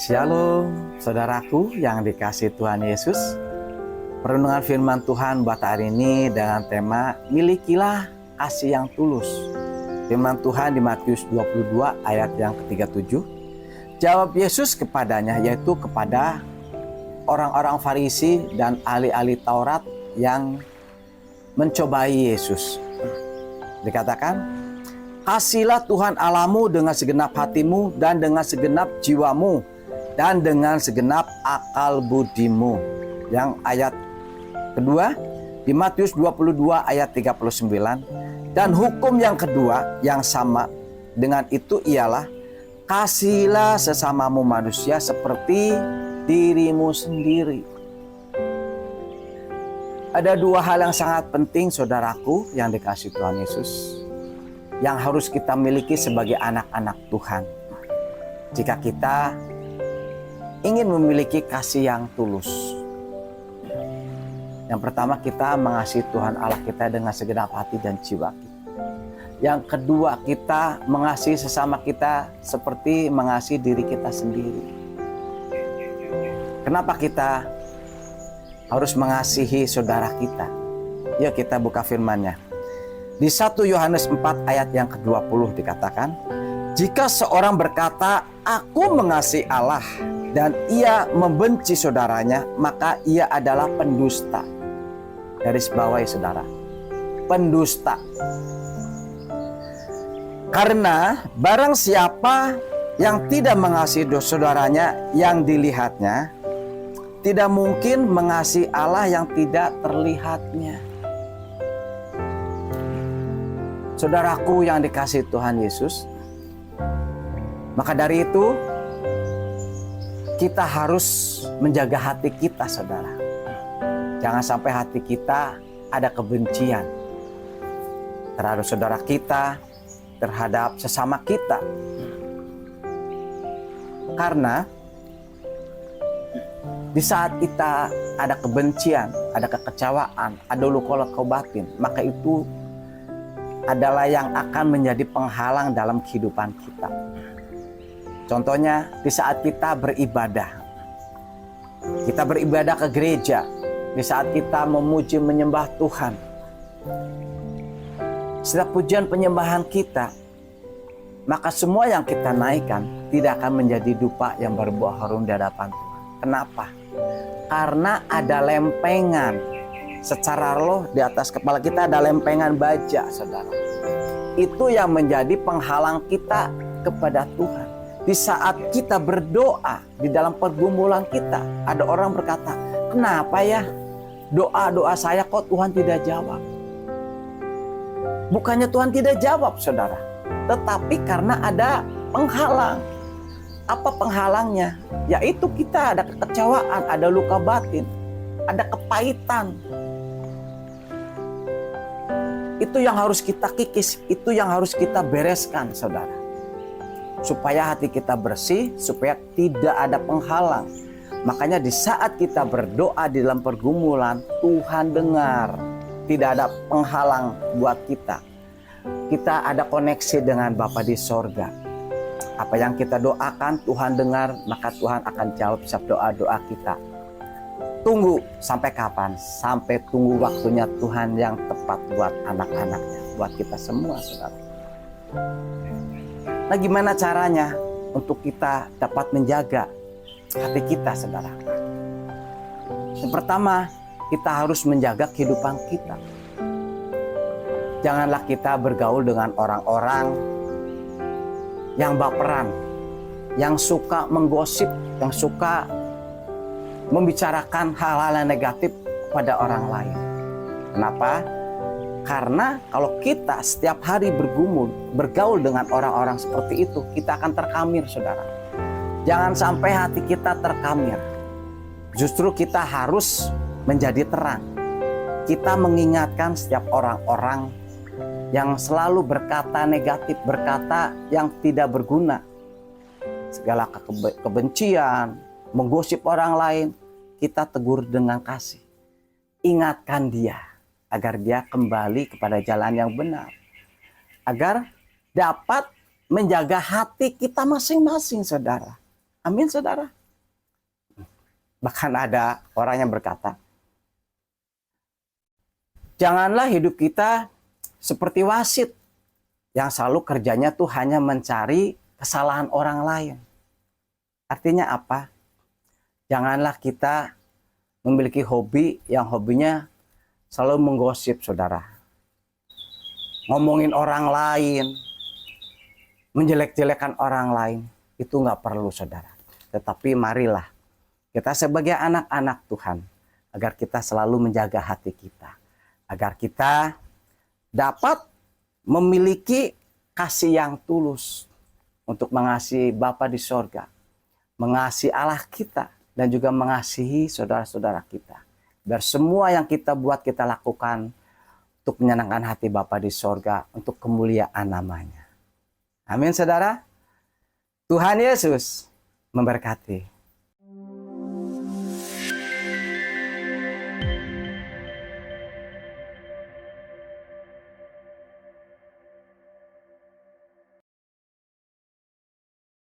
Shalom, saudaraku yang dikasihi Tuhan Yesus. Perenungan firman Tuhan buat hari ini dengan tema milikilah kasih yang tulus. Firman Tuhan di Matius 22 ayat yang ke-37. Jawab Yesus kepadanya, yaitu kepada orang-orang Farisi dan ahli-ahli Taurat yang mencobai Yesus. Dikatakan, kasihlah Tuhan Allahmu dengan segenap hatimu dan dengan segenap jiwamu dan dengan segenap akal budimu. Yang ayat kedua di Matius 22 ayat 39. Dan hukum yang kedua yang sama dengan itu ialah kasihilah sesamamu manusia seperti dirimu sendiri. Ada dua hal yang sangat penting, saudaraku yang dikasihi Tuhan Yesus, yang harus kita miliki sebagai anak-anak Tuhan. Jika kita ingin memiliki kasih yang tulus. Yang pertama, kita mengasihi Tuhan Allah kita dengan segenap hati dan jiwa kita. Yang kedua, kita mengasihi sesama kita seperti mengasihi diri kita sendiri. Kenapa kita harus mengasihi saudara kita? Yuk kita buka firman-Nya. Di 1 Yohanes 4 ayat yang ke-20 dikatakan, jika seorang berkata, aku mengasihi Allah, dan ia membenci saudaranya, maka ia adalah pendusta. Garis bawahi saudara, pendusta. Karena barang siapa yang tidak mengasihi saudaranya yang dilihatnya, tidak mungkin mengasihi Allah yang tidak terlihatnya. Saudaraku yang dikasihi Tuhan Yesus, maka dari itu kita harus menjaga hati kita, saudara. Jangan sampai hati kita ada kebencian terhadap saudara kita, terhadap sesama kita. Karena di saat kita ada kebencian, ada kekecewaan, ada luka-luka batin, maka itu adalah yang akan menjadi penghalang dalam kehidupan kita. Contohnya di saat kita beribadah ke gereja, di saat kita memuji menyembah Tuhan. Setiap pujian penyembahan kita, maka semua yang kita naikkan tidak akan menjadi dupa yang berbuah harum di hadapan Tuhan. Kenapa? Karena ada lempengan secara roh di atas kepala kita, ada lempengan baja, saudara. Itu yang menjadi penghalang kita kepada Tuhan. Di saat kita berdoa, di dalam pergumulan kita, ada orang berkata, kenapa ya doa-doa saya kok Tuhan tidak jawab? Bukannya Tuhan tidak jawab, saudara, tetapi karena ada penghalang. Apa penghalangnya? Yaitu kita ada kekecewaan, ada luka batin, ada kepahitan. Itu yang harus kita kikis, itu yang harus kita bereskan, saudara. Supaya hati kita bersih, supaya tidak ada penghalang. Makanya di saat kita berdoa di dalam pergumulan, Tuhan dengar. Tidak ada penghalang buat kita. Kita ada koneksi dengan Bapa di sorga. Apa yang kita doakan, Tuhan dengar, maka Tuhan akan jawab setiap doa-doa kita. Tunggu sampai kapan? Sampai tunggu waktunya Tuhan yang tepat buat anak-anaknya, buat kita semua, saudara. Nah, gimana caranya untuk kita dapat menjaga hati kita, saudara? Yang pertama, kita harus menjaga kehidupan kita. Janganlah kita bergaul dengan orang-orang yang baperan, yang suka menggosip, yang suka membicarakan hal-hal yang negatif pada orang lain. Kenapa? Karena kalau kita setiap hari bergaul dengan orang-orang seperti itu, kita akan terkamir, saudara. Jangan sampai hati kita terkamir. Justru kita harus menjadi terang. Kita mengingatkan setiap orang-orang yang selalu berkata negatif, berkata yang tidak berguna. Segala kebencian, menggosip orang lain, kita tegur dengan kasih. Ingatkan dia agar dia kembali kepada jalan yang benar. Agar dapat menjaga hati kita masing-masing, saudara. Amin, saudara. Bahkan ada orang yang berkata, janganlah hidup kita seperti wasit yang selalu kerjanya tuh hanya mencari kesalahan orang lain. Artinya apa? Janganlah kita memiliki hobi yang hobinya selalu menggosip, saudara. Ngomongin orang lain, menjelek-jelekan orang lain. Itu nggak perlu, saudara. Tetapi marilah kita sebagai anak-anak Tuhan, agar kita selalu menjaga hati kita. Agar kita dapat memiliki kasih yang tulus untuk mengasihi Bapa di sorga, mengasihi Allah kita, dan juga mengasihi saudara-saudara kita. Biar semua yang kita buat, kita lakukan untuk menyenangkan hati Bapa di sorga, untuk kemuliaan namanya. Amin, saudara. Tuhan Yesus memberkati.